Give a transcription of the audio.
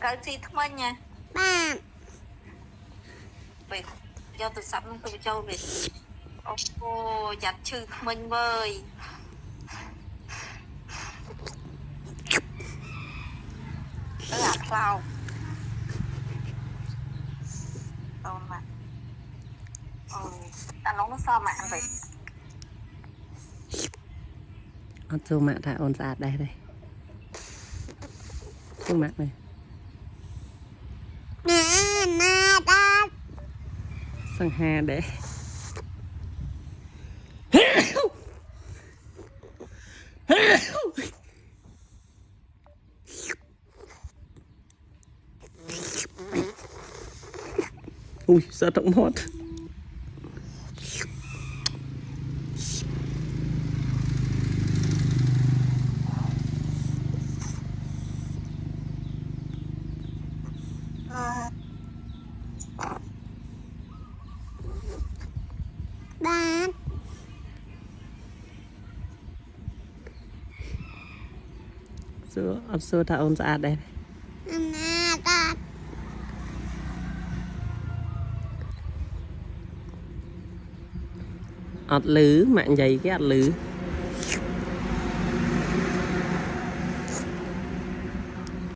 rồi gì thằng anh nha ba về do tôi sắp nó tôi cho về ô giặt chư thằng anh bơi tới à phao mà ta nó sao mạng vậy cho mạng thả ôn sạt đây đây cho mạng này na da sang ha để ui sợ trọng mót ba sữa thả ôn sạt đây na da ọt lứ mạng dày cái ọt lứ